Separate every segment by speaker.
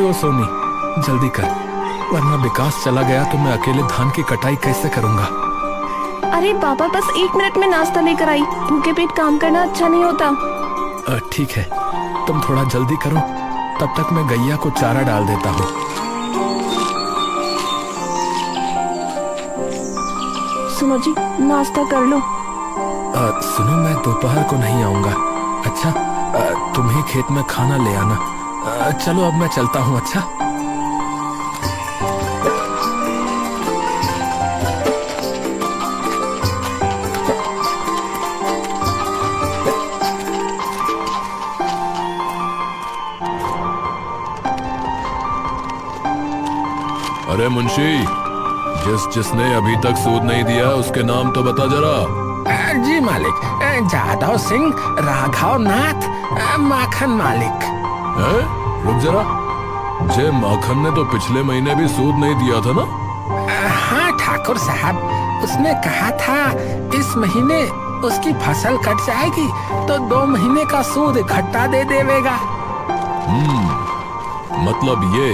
Speaker 1: हो सोनी, जल्दी कर, वरना विकास चला गया तो मैं अकेले धान की कटाई कैसे करूंगा।
Speaker 2: अरे पापा, बस 1 मिनट में नाश्ता लेकर आई। भूखे पेट काम करना अच्छा नहीं होता।
Speaker 1: ठीक है, तुम थोड़ा जल्दी करो, तब तक मैं गैया को चारा डाल देता हूँ।
Speaker 2: सुनो जी, नाश्ता कर लो।
Speaker 1: सुनो, मैं दोपहर को नहीं आऊंगा। अच्छा, तुम ही खेत में खाना ले आना। चलो अब मैं चलता हूँ। अच्छा,
Speaker 3: अरे मुंशी, जिसने अभी तक सूद नहीं दिया उसके नाम तो बता जरा।
Speaker 4: जी मालिक, जादव सिंह राघव नाथ माखन मालिक।
Speaker 3: हैं? रुक जरा, जे माखन ने तो पिछले महीने भी सूद नहीं दिया था ना?
Speaker 4: हाँ ठाकुर साहब, उसने कहा था इस महीने उसकी फसल कट जाएगी तो 2 महीने का सूद इकट्ठा दे देवेगा।
Speaker 3: मतलब ये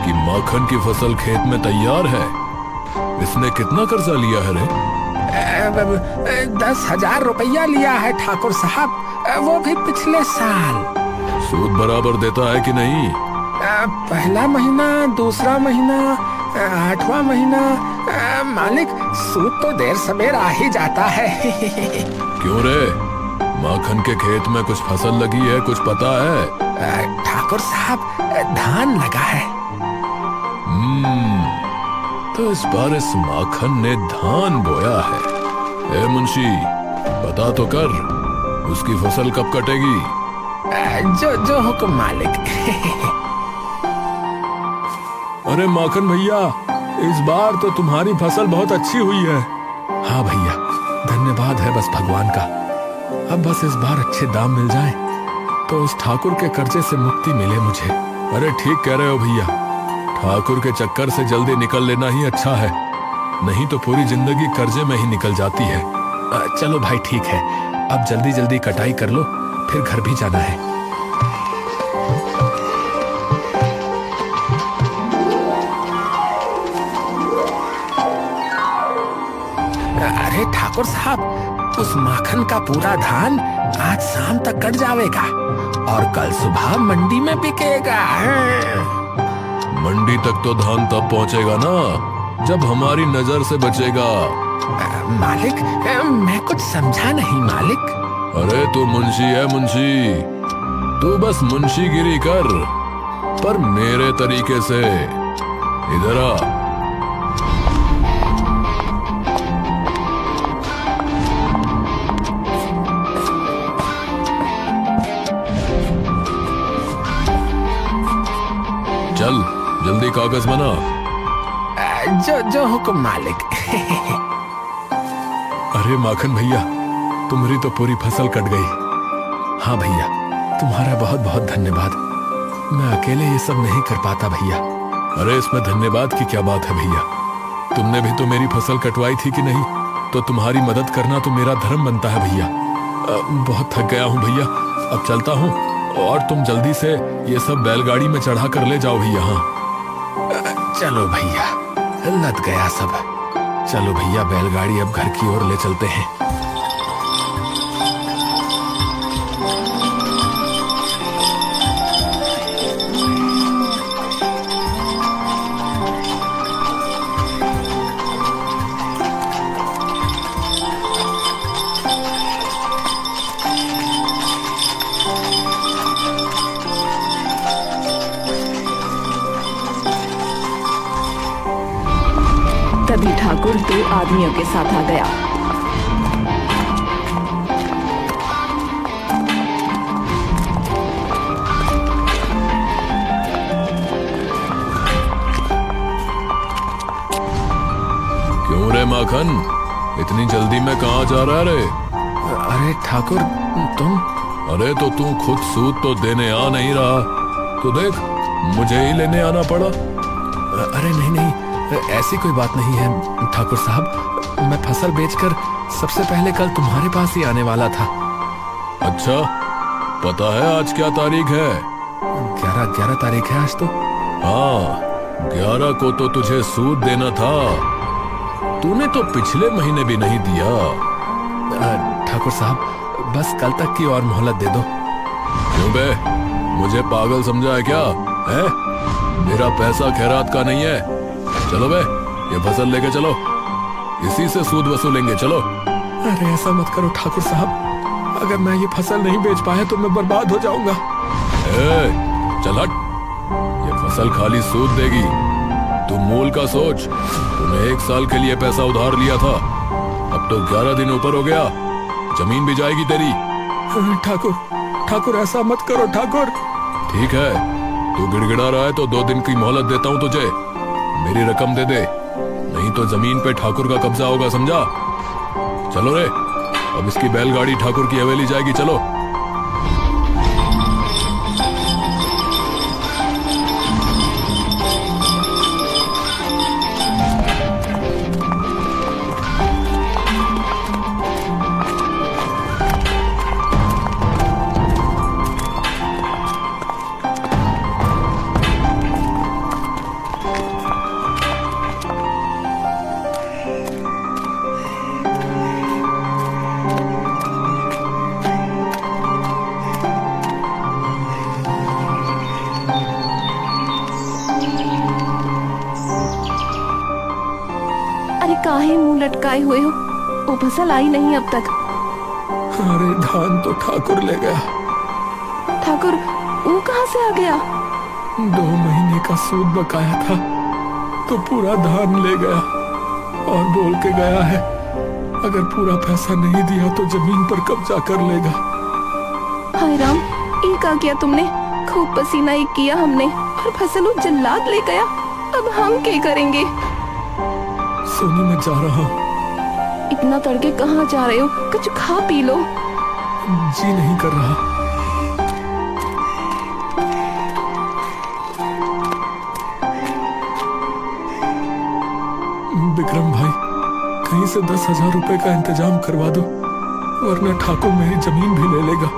Speaker 3: कि माखन की फसल खेत में तैयार है। इसने कितना कर्जा लिया है रे?
Speaker 4: 10,000 रुपया लिया है ठाकुर साहब, वो भी पिछले साल।
Speaker 3: सूद बराबर देता है कि नहीं?
Speaker 4: पहला महीना, दूसरा महीना, 8वां महीना। मालिक, सूद तो देर सवेर आ ही जाता है।
Speaker 3: क्यों रे, माखन के खेत में कुछ फसल लगी है, कुछ पता है?
Speaker 4: ठाकुर साहब, धान लगा है।
Speaker 3: तो इस बार इस माखन ने धान बोया है। ए मुंशी, पता तो कर, उसकी फसल कब कटेगी?
Speaker 4: जो हुक्म मालिक।
Speaker 1: अरे माखन भैया, इस बार तो तुम्हारी फसल बहुत अच्छी हुई है। हाँ भैया, धन्यवाद है बस भगवान का। अब बस इस बार अच्छे दाम मिल जाएं, तो उस ठाकुर के कर्जे से मुक्ति मिले मुझे।
Speaker 3: अरे ठीक कह रहे हो भैया, ठाकुर के चक्कर से जल्दी निकल लेना ही अच्छा है, नहीं तो पूरी जिंदगी कर्जे में ही निकल जाती है।
Speaker 1: चलो भाई ठीक है, अब जल्दी जल्दी कटाई कर लो, फिर घर भी जाना है।
Speaker 4: अरे ठाकुर साहब, उस माखन का पूरा धान आज शाम तक कट जाएगा और कल सुबह मंडी में बिकेगा।
Speaker 3: मंडी तक तो धान तब पहुंचेगा ना जब हमारी नजर से बचेगा।
Speaker 4: मालिक, मैं कुछ समझा नहीं मालिक।
Speaker 3: अरे तू मुंशी है मुंशी, तू बस मुंशीगिरी कर, पर मेरे तरीके से। इधर आ। चल जल्दी कागज बना।
Speaker 4: जो हुक्म मालिक।
Speaker 1: अरे माखन भैया, तुम्हारी तो पूरी फसल कट गई। हाँ भैया, तुम्हारा बहुत बहुत धन्यवाद। मैं अकेले ये सब नहीं कर पाता भैया।
Speaker 3: अरे इसमें धन्यवाद की क्या बात है भैया,
Speaker 1: तुमने भी तो मेरी फसल कटवाई थी कि नहीं, तो तुम्हारी मदद करना तो मेरा धर्म बनता है भैया। बहुत थक गया हूँ भैया, अब चलता हूँ, और तुम जल्दी से ये सब बैलगाड़ी में चढ़ा कर ले जाओ भैया। हाँ चलो भैया, लद गया सब। चलो भैया, बैलगाड़ी अब घर की ओर ले चलते हैं।
Speaker 2: तभी ठाकुर 2 आदमियों के साथ आ गया।
Speaker 3: क्यों रे माखन, इतनी जल्दी में कहाँ जा रहा रे?
Speaker 1: अरे ठाकुर, तुम?
Speaker 3: अरे तो तू खुद सूद तो देने आ नहीं रहा, तो देख मुझे ही लेने आना पड़ा।
Speaker 1: अरे नहीं नहीं, ऐसी कोई बात नहीं है ठाकुर साहब। मैं फसल बेचकर सबसे पहले कल तुम्हारे पास ही आने वाला था।
Speaker 3: अच्छा, पता है आज क्या तारीख है?
Speaker 1: 11 तारीख है आज तो।
Speaker 3: हाँ, 11 को तो तुझे सूद देना था, तूने तो पिछले महीने भी नहीं दिया।
Speaker 1: ठाकुर साहब बस कल तक की और मोहलत दे दो।
Speaker 3: क्यों बे, मुझे पागल समझा है क्या? है मेरा पैसा खैरात का नहीं है। चलो बे, ये फसल लेके चलो, इसी से सूद वसूलेंगे। चलो।
Speaker 1: अरे ऐसा मत करो ठाकुर साहब, अगर मैं ये फसल नहीं बेच पाया तो मैं बर्बाद हो जाऊंगा।
Speaker 3: चल हट, ये फसल खाली सूद देगी। तू मूल का सोच। तूने 1 साल के लिए पैसा उधार लिया था, अब तो 11 दिन ऊपर हो गया, जमीन भी जाएगी तेरी।
Speaker 1: ठाकुर ऐसा मत करो ठाकुर।
Speaker 3: ठीक है, तू गिड़गिड़ा रहा है तो 2 दिन की मोहलत देता हूँ तुझे। मेरी रकम दे दे, नहीं तो जमीन पे ठाकुर का कब्जा होगा, समझा? चलो रे, अब इसकी बैलगाड़ी ठाकुर की हवेली जाएगी। चलो।
Speaker 2: अरे काहे मुंह लटकाए हुए हो, वो फसल आई नहीं अब तक।
Speaker 1: अरे धान तो ठाकुर ले गया।
Speaker 2: ठाकुर वो कहाँ से आ गया?
Speaker 1: 2 महीने का सूद बकाया था तो पूरा धान ले गया और बोल के गया है अगर पूरा पैसा नहीं दिया तो जमीन पर कब्जा कर लेगा।
Speaker 2: हाय राम, ये क्या किया तुमने? खूब पसीना एक किया हमने और फसल वो जल्लाद ले गया। अब हम क्या करेंगे?
Speaker 1: सोनी मैं जा रहा हूँ।
Speaker 2: इतना तड़के कहाँ जा रहे हो? कुछ खा पी लो।
Speaker 1: जी नहीं कर रहा। विक्रम भाई, कहीं से 10,000 रुपए का इंतजाम करवा दो, वरना ठाकुर मेरी जमीन भी ले लेगा।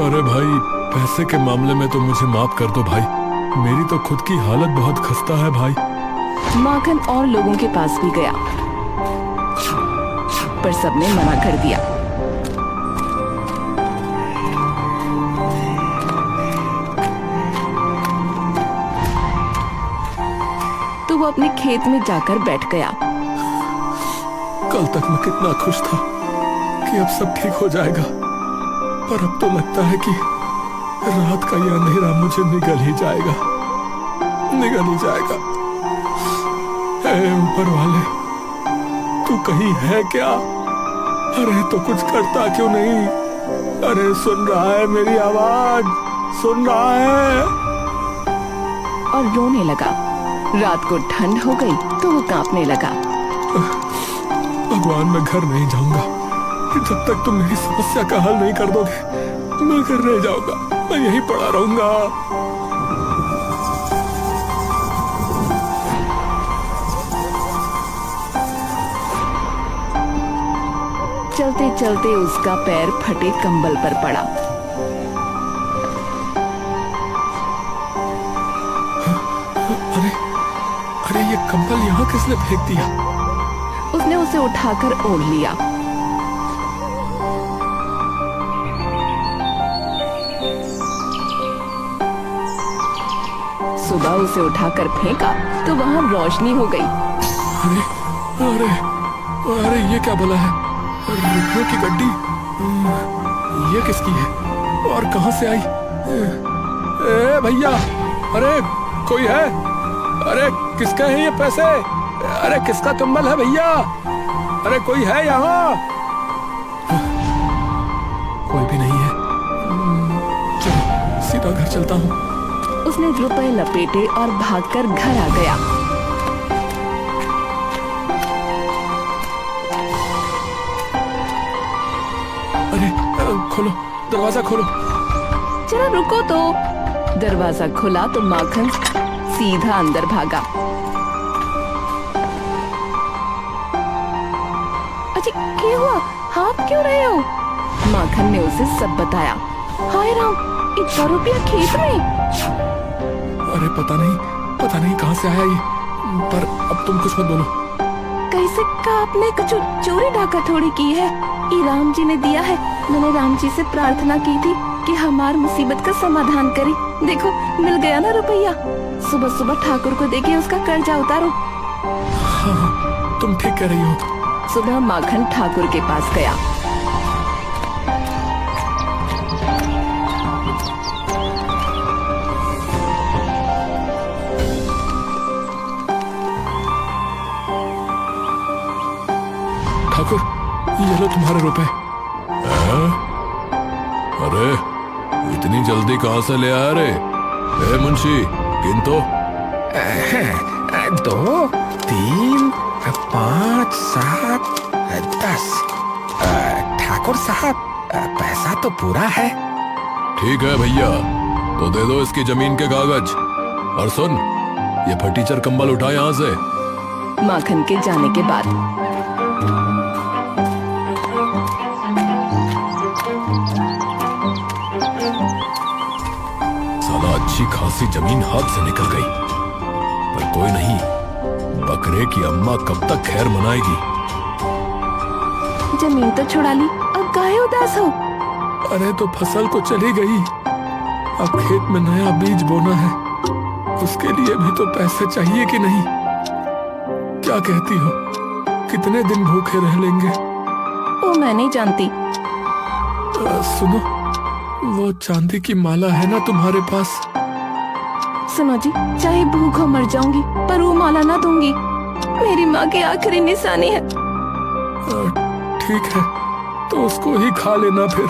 Speaker 3: अरे भाई, पैसे के मामले में तो मुझे माफ कर दो भाई, मेरी तो खुद की हालत बहुत खस्ता है भाई।
Speaker 2: माखन और लोगों के पास भी गया पर सबने मना कर दिया। तो वो अपने खेत में जाकर बैठ गया।
Speaker 1: कल तक मैं कितना खुश था कि अब सब ठीक हो जाएगा, पर अब तो लगता है कि रात का यह अंधेरा मुझे निगल ही जाएगा, निगल ही जाएगा। हे ऊपर वाले, तू कहीं है क्या? अरे तो कुछ करता क्यों नहीं? अरे सुन रहा है मेरी आवाज? सुन रहा है?
Speaker 2: और रोने लगा। रात को ठंड हो गई तो वो कांपने लगा।
Speaker 1: भगवान, मैं घर नहीं जाऊंगा जब तक तुम मेरी समस्या का हल नहीं कर दोगे। मैं घर नहीं जाऊंगा, मैं यहीं पड़ा रहूंगा।
Speaker 2: चलते चलते उसका पैर फटे कंबल पर पड़ा।
Speaker 1: अरे अरे, ये कंबल यहाँ किसने फेंक दिया?
Speaker 2: उसने उसे उठाकर ओढ़ लिया। सुबह उसे उठाकर फेंका तो वहां रोशनी हो गई।
Speaker 1: अरे अरे अरे, ये क्या भला है? रुपयों की गड्डी, ये किसकी है और कहां से आई? ए भैया, अरे कोई है? अरे किसका है ये पैसे? अरे किसका कंबल है भैया? अरे कोई है यहाँ? कोई भी नहीं है। चलो सीधा घर चलता हूँ।
Speaker 2: उसने रुपए लपेटे और भागकर घर आ गया।
Speaker 1: अरे खोलो, दरवाजा खोलो।
Speaker 2: चलो रुको तो। दरवाजा खुला तो माखन सीधा अंदर भागा। अच्छा क्या हुआ? आप क्यों रहे हो? माखन ने उसे सब बताया। हाय राम, इतना रुपया खेत में?
Speaker 1: अरे पता नहीं, पता नहीं कहाँ से आया ये, पर अब तुम कुछ मत बोलो।
Speaker 2: कैसे का आपने कुछ चोरी डाका थोड़ी की है, ये राम जी ने दिया है। मैंने राम जी से प्रार्थना की थी कि हमार मुसीबत का समाधान करे। देखो मिल गया ना रुपया। सुबह सुबह ठाकुर को देके उसका कर्जा उतारो।
Speaker 1: हाँ, तुम ठीक कह रही हो।
Speaker 2: सुबह माखन ठाकुर के पास गया।
Speaker 1: ठाकुर, ये लो तुम्हारे रुपए।
Speaker 3: अरे इतनी जल्दी कहाँ से ले आया रे? मुंशी, गिन तो।
Speaker 4: 2, 3, 5, 7, 10। ठाकुर साहब, पैसा तो पूरा है।
Speaker 3: ठीक है भैया, तो दे दो इसकी जमीन के कागज। और सुन, ये फटीचर कंबल उठा यहाँ से।
Speaker 2: माखन के जाने के बाद
Speaker 3: साला अच्छी खासी जमीन हाथ से निकल गई, पर कोई नहीं, बकरे की अम्मा कब तक खैर मनाएगी।
Speaker 2: जमीन तो छुड़ा ली, अब काहे उदास हो?
Speaker 1: अरे तो फसल तो चली गई, अब खेत में नया बीज बोना है, उसके लिए भी तो पैसे चाहिए कि नहीं? क्या कहती हो, कितने दिन भूखे रह लेंगे?
Speaker 2: वो मैं नहीं जानती।
Speaker 1: सुनो, वो चांदी की माला है ना तुम्हारे पास?
Speaker 2: सुनो जी, चाहे भूख हो मर जाऊंगी, पर वो माला ना दूंगी। मेरी माँ की आखिरी निशानी है।
Speaker 1: ठीक है, तो उसको ही खा लेना फिर।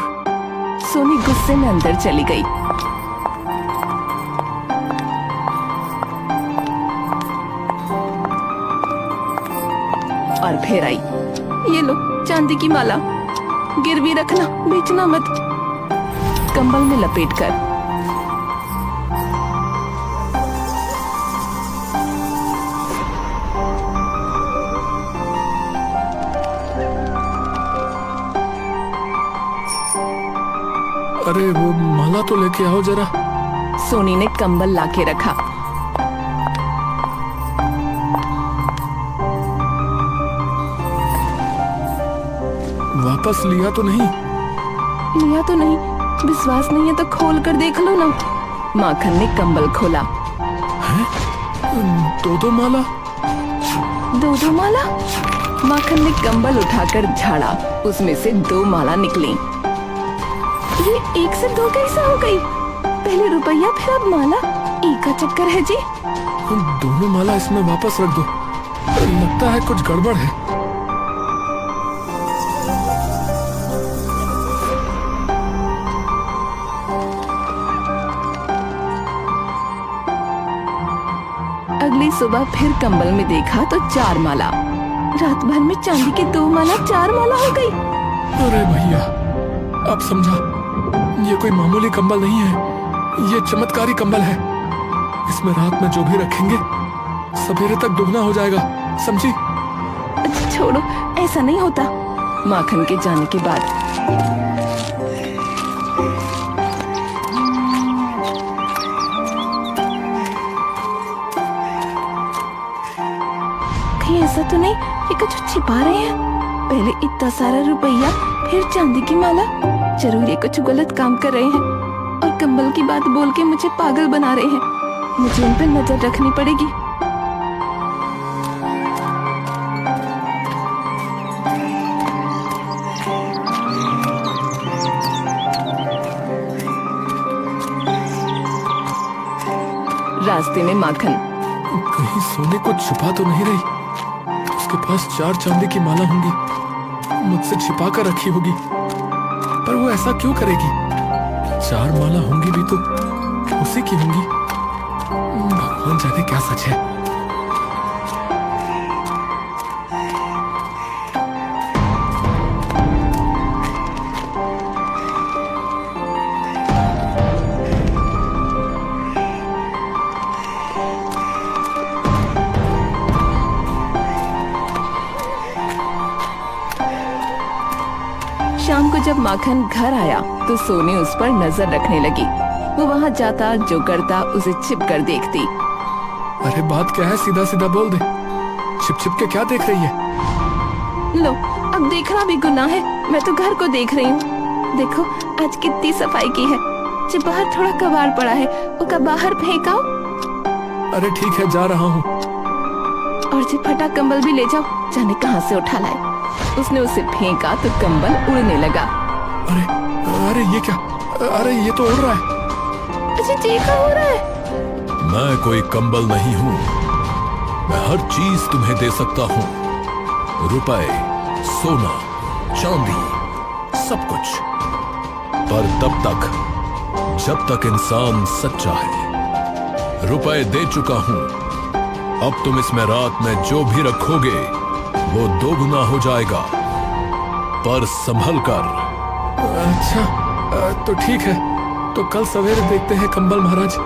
Speaker 2: सोनी गुस्से में अंदर चली गई। और फिर आई। ये लो चांदी की माला, गिरवी रखना, बेचना मत। कंबल में लपेट कर
Speaker 1: अरे वो माला तो लेके आओ जरा।
Speaker 2: सोनी ने कंबल लाके रखा।
Speaker 1: वापस लिया तो नहीं?
Speaker 2: लिया तो नहीं, विश्वास नहीं है तो खोल कर देख लो ना। माखन ने कंबल खोला।
Speaker 1: हैं? दो माला?
Speaker 2: दो माला? माखन ने कंबल उठाकर झाड़ा, उसमें से 2 माला निकली। ये 1 से 2 कैसा हो गई? पहले रुपया फिर अब माला, एक का चक्कर है जी।
Speaker 1: दोनों माला इसमें वापस रख दो, लगता है कुछ गड़बड़ है।
Speaker 2: अगली सुबह फिर कंबल में देखा तो 4 माला। रात भर में चांदी की 2 माला 4 माला हो गई।
Speaker 1: अरे भैया, अब समझा, ये कोई मामूली कंबल नहीं है, ये चमत्कारी कंबल है। इसमें रात में जो भी रखेंगे सवेरे तक दुगना हो जाएगा, समझी?
Speaker 2: अच्छा छोड़ो, ऐसा नहीं होता। माखन के जाने के बाद कहीं ऐसा तो नहीं ये कुछ छिपा रहे हैं? पहले इतना सारा रुपया, फिर चांदी की माला। जरूर ये कुछ गलत काम कर रहे हैं और कंबल की बात बोल के मुझे पागल बना रहे हैं। मुझे उन पर नजर रखनी पड़ेगी। रास्ते में माखन,
Speaker 1: कहीं सोने को छुपा तो नहीं रही? उसके पास 4 चांदी की माला होंगी, मुझसे छिपा कर रखी होगी, पर वो ऐसा क्यों करेगी? 4 माला होंगी भी तो उसी की होंगी। भगवान जाने क्या सच है।
Speaker 2: शाम को जब माखन घर आया तो सोनी उस पर नजर रखने लगी। वो वहाँ जाता, जो करता उसे छिप कर देखती।
Speaker 1: अरे बात क्या है, सीधा सीधा बोल दे। छिप छिप के क्या देख रही है?
Speaker 2: लो, अब देखना भी गुनाह है। मैं तो घर को देख रही हूँ। देखो आज कितनी सफाई की है। जो बाहर थोड़ा कबाड़ पड़ा है वो का बाहर फेंकाओ।
Speaker 1: अरे ठीक है, जा रहा हूँ।
Speaker 2: और जो फटा कंबल भी ले जाओ, जाने कहाँ से उठा लाए। उसने उसे फेंका तो कंबल उड़ने लगा।
Speaker 1: अरे अरे ये क्या? अरे ये तो उड़ रहा है।
Speaker 2: अजी जी क्या हो रहा है?
Speaker 3: मैं कोई कंबल नहीं हूँ। मैं हर चीज तुम्हें दे सकता हूँ। रुपए, सोना, चांदी, सब कुछ। पर तब तक जब तक इंसान सच्चा है। रुपए दे चुका हूँ। अब तुम इसमें रात में जो भी रखोगे वो दोगुना हो जाएगा। पर संभल कर।
Speaker 1: अच्छा तो ठीक है, तो कल सवेरे देखते हैं कंबल महाराज।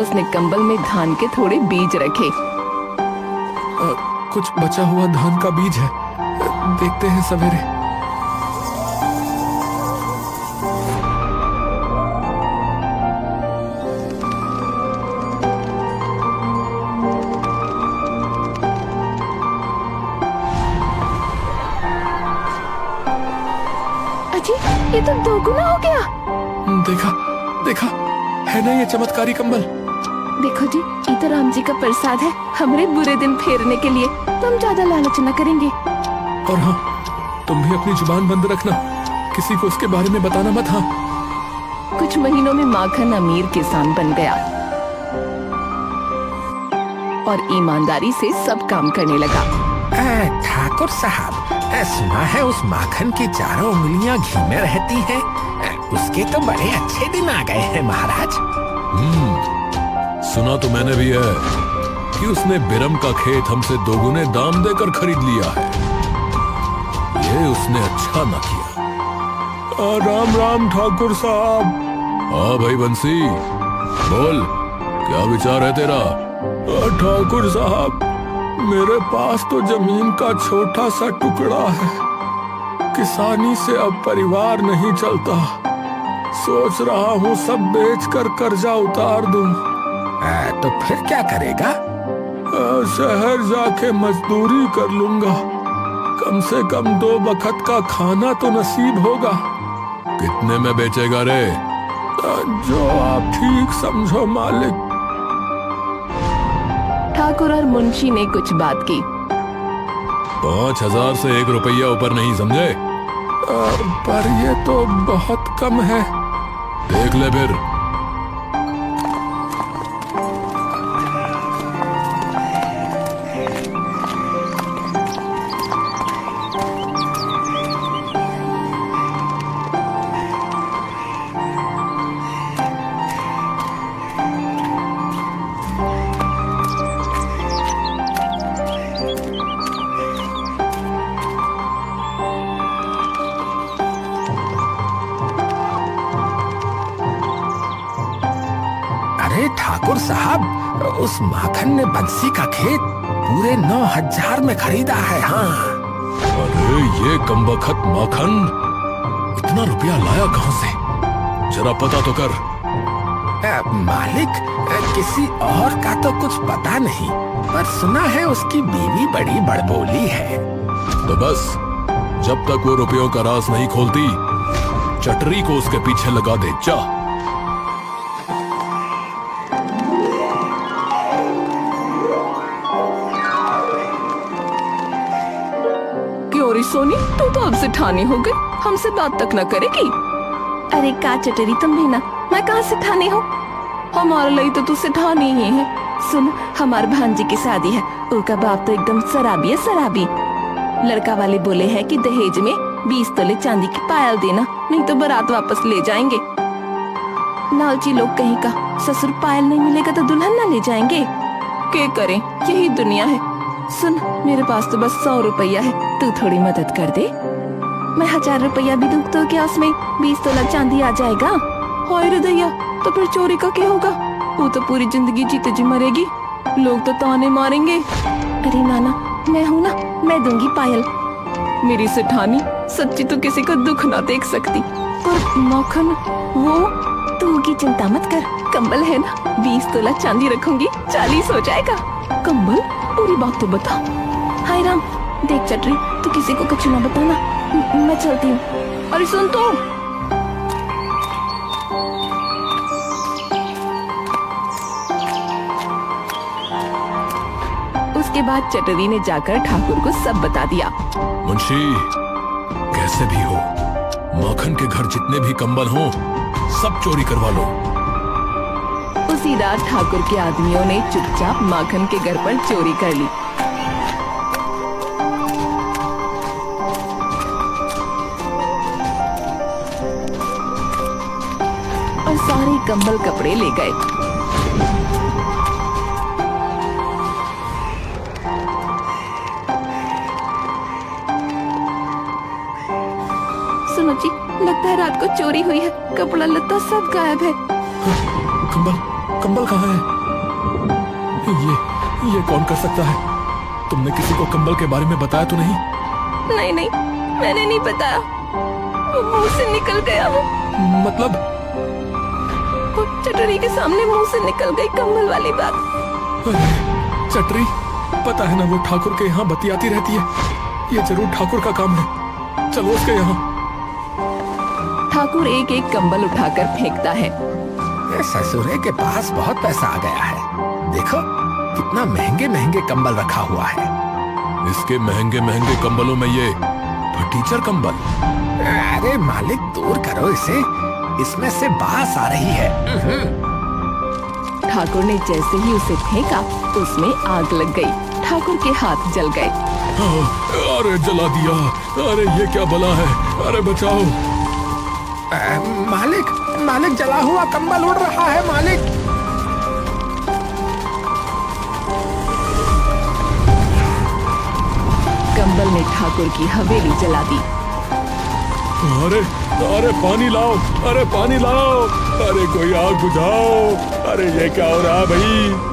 Speaker 2: उसने कंबल में धान के थोड़े बीज रखे।
Speaker 1: कुछ बचा हुआ धान का बीज है, देखते हैं सवेरे।
Speaker 2: अजी ये तो दोगुना हो गया।
Speaker 1: देखा देखा, है ना ये चमत्कारी कंबल?
Speaker 2: देखो जी, ये तो राम जी का प्रसाद है हमारे बुरे दिन फेरने के लिए। तो हम ज्यादा लालच न करेंगे।
Speaker 1: और हाँ, तुम भी अपनी जुबान बंद रखना, किसी को उसके बारे में बताना मत। हाँ,
Speaker 2: कुछ महीनों में माखन अमीर किसान बन गया और ईमानदारी से सब काम करने लगा।
Speaker 4: ठाकुर साहब, सुना है उस माखन की चारों उंगलियां घी में रहती हैं। उसके तो बड़े अच्छे दिन आ गए हैं महाराज।
Speaker 3: सुना तो मैंने भी है कि उसने बिरम का खेत हमसे दोगुने दाम देकर खरीद लिया है। ये उसने अच्छा न किया।
Speaker 1: राम राम ठाकुर साहब।
Speaker 3: हाँ भाई बंसी, बोल, क्या विचार है तेरा?
Speaker 1: ठाकुर साहब, मेरे पास तो जमीन का छोटा सा टुकड़ा है। किसानी से अब परिवार नहीं चलता। सोच रहा हूँ सब बेचकर कर्जा उतार दूं।
Speaker 4: तो फिर क्या करेगा?
Speaker 1: शहर जाके मजदूरी कर लूंगा। कम से कम 2 वक्त का खाना तो नसीब होगा।
Speaker 3: कितने में बेचेगा रे?
Speaker 1: जो आप ठीक समझो मालिक।
Speaker 2: ठाकुर और मुंशी ने कुछ बात की।
Speaker 3: 5,000 से 1 रुपया ऊपर नहीं, समझे?
Speaker 1: पर ये तो बहुत कम है।
Speaker 3: देख ले फिर।
Speaker 4: ठाकुर साहब, उस माखन ने बंसी का खेत पूरे 9,000 में खरीदा है। हाँ।
Speaker 3: अरे ये कमबख्त माखन इतना रुपया लाया कहाँ से? जरा पता तो कर।
Speaker 4: मालिक, किसी और का तो कुछ पता नहीं, पर सुना है उसकी बीवी बड़ी बड़बोली है।
Speaker 3: तो बस, जब तक वो रुपयों का राज नहीं खोलती, चटरी को उसके पीछे लगा दे। जा।
Speaker 2: सोनी, तू तो अब से ठानी हो गई, हमसे बात तक न करेगी। अरे का चटरी तुम भी ना, मैं कहाँ से ठानी हूँ? हमारे लिए तो तू से ठानी ही है। सुन, हमारे भांजी की शादी है, उनका बाप तो एकदम शराबी है, शराबी। लड़का वाले बोले हैं कि दहेज में 20 तोले चांदी की पायल देना, नहीं तो बारात वापस ले जाएंगे। लालची लोग कहीं का, ससुर पायल नहीं मिलेगा तो दुल्हन ना ले जाएंगे। क्या करें, यही दुनिया है। सुन, मेरे पास तो बस 100 रुपया है, तू थोड़ी मदद कर दे। मैं 1000 रुपया भी दूँ तो क्या उसमें 20 तोला चांदी आ जाएगा? होय हृदया, तो फिर चोरी का क्या होगा? वो तो पूरी जिंदगी जीते जी मरेगी, लोग तो ताने मारेंगे। अरे नाना, मैं हूँ ना, मैं दूंगी पायल। मेरी सेठानी सच्ची तो किसी का दुख ना देख सकती। पर माखन वो, तू की चिंता मत कर, कंबल है ना, 20 तोला चांदी रखूंगी, 40 हो जाएगा। कंबल? पूरी बात तो बता। हाय राम, देख चटरी, तू किसी को कुछ ना बताना, मैं चलती हूँ। अरे सुन तो। उसके बाद चटरी ने जाकर ठाकुर को सब बता दिया।
Speaker 3: मुंशी, कैसे भी हो, माखन के घर जितने भी कंबल हों सब चोरी करवा लो।
Speaker 2: उसी रात ठाकुर के आदमियों ने चुपचाप माखन के घर पर चोरी कर ली। और सारे कंबल कपड़े ले गए। सुनो जी, लगता है रात को चोरी हुई है, कपड़ा लत्ता सब गायब है।
Speaker 1: कंबल, कंबल कहाँ है? ये कौन कर सकता है? तुमने किसी को कंबल के बारे में बताया तो नहीं?
Speaker 2: नहीं नहीं, मैंने नहीं बताया, वो मुंह से निकल गया।
Speaker 1: मतलब?
Speaker 2: वो चटरी के सामने मुंह से निकल गई कंबल वाली बात।
Speaker 1: अरे चटरी, पता है ना वो ठाकुर के यहाँ बतियाती रहती है, ये जरूर ठाकुर का काम है, चलो उसके यहाँ।
Speaker 2: ठाकुर एक एक कंबल उठाकर फेंकता है।
Speaker 4: ससुरे के पास बहुत पैसा आ गया है, देखो कितना महंगे महंगे कंबल रखा हुआ है।
Speaker 3: इसके महंगे महंगे कंबलों में ये फटीचर कंबल।
Speaker 4: अरे मालिक, दूर करो इसे, इसमें से बास आ रही है।
Speaker 2: ठाकुर ने जैसे ही उसे फेंका तो उसमें आग लग गई। ठाकुर के हाथ जल गए।
Speaker 3: अरे जला दिया, अरे ये क्या बला है, अरे बचाओ।
Speaker 4: मालिक, मालिक, जला हुआ कंबल उड़ रहा है मालिक।
Speaker 2: कंबल ने ठाकुर की हवेली जला दी।
Speaker 3: अरे अरे पानी लाओ, अरे पानी लाओ, अरे कोई आग बुझाओ, अरे ये क्या हो रहा है भाई?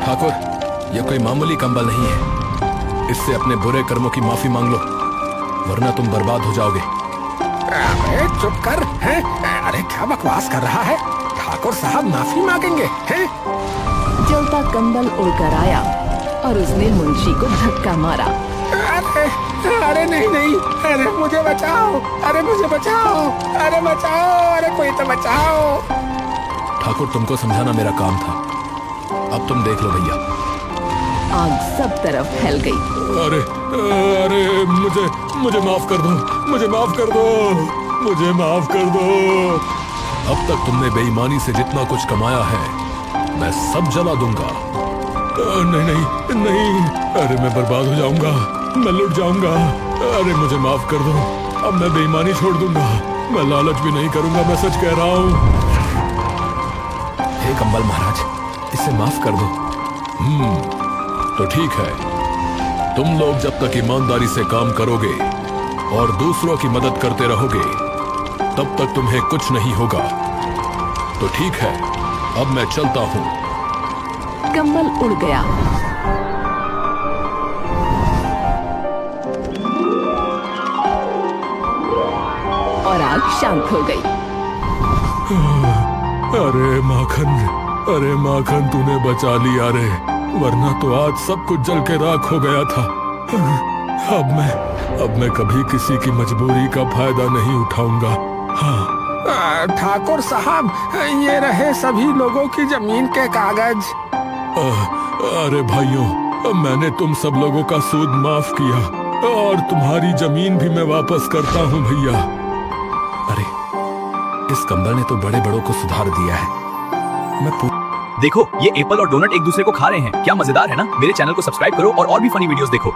Speaker 1: ठाकुर, ये कोई मामूली कंबल नहीं है, इससे अपने बुरे कर्मों की माफी मांग लो, वरना तुम बर्बाद हो जाओगे।
Speaker 4: अरे चुप कर, हैं? अरे क्या बकवास कर रहा है? ठाकुर साहब माफी मांगेंगे, हैं?
Speaker 2: जलता कंबल उड़कर आया और उसने मुंशी को धक्का मारा।
Speaker 4: अरे अरे नहीं नहीं, अरे मुझे बचाओ, अरे मुझे बचाओ, अरे बचाओ, अरे कोई तो बचाओ।
Speaker 1: ठाकुर, तुमको समझाना मेरा काम था, अब तुम देख लो भैया।
Speaker 2: आग सब तरफ फैल गई।
Speaker 3: अरे अरे मुझे माफ कर दो, मुझे माफ कर दो, मुझे माफ कर दो।
Speaker 1: अब तक तुमने बेईमानी से जितना कुछ कमाया है मैं सब जला दूंगा।
Speaker 3: नहीं नहीं नहीं, अरे मैं बर्बाद हो जाऊंगा, मैं लुट जाऊंगा, अरे मुझे माफ कर दो, अब मैं बेईमानी छोड़ दूंगा, मैं लालच भी नहीं करूंगा, मैं सच कह रहा हूँ।
Speaker 1: हे कंबल महाराज, इसे माफ कर दो।
Speaker 3: तो ठीक है, तुम लोग जब तक ईमानदारी से काम करोगे और दूसरों की मदद करते रहोगे तब तक तुम्हें कुछ नहीं होगा। तो ठीक है, अब मैं चलता हूँ।
Speaker 2: कंबल उड़ गया। और आग शांत हो गई।
Speaker 3: अरे माखन, तूने बचा लिया रे, वरना तो आज सब कुछ जल के राख हो गया था। अब मैं कभी किसी की मजबूरी का फायदा नहीं उठाऊंगा। हाँ।
Speaker 4: ठाकुर साहब, ये रहे सभी लोगों की जमीन के कागज।
Speaker 3: अरे भाइयों, मैंने तुम सब लोगों का सूद माफ किया और तुम्हारी जमीन भी मैं वापस करता हूँ भैया।
Speaker 1: अरे इस कंबल ने तो बड़े बड़ों को सुधार दिया है।
Speaker 5: देखो, ये एप्पल और डोनट एक दूसरे को खा रहे हैं, क्या मजेदार है ना। मेरे चैनल को सब्सक्राइब करो और भी फनी वीडियोस देखो।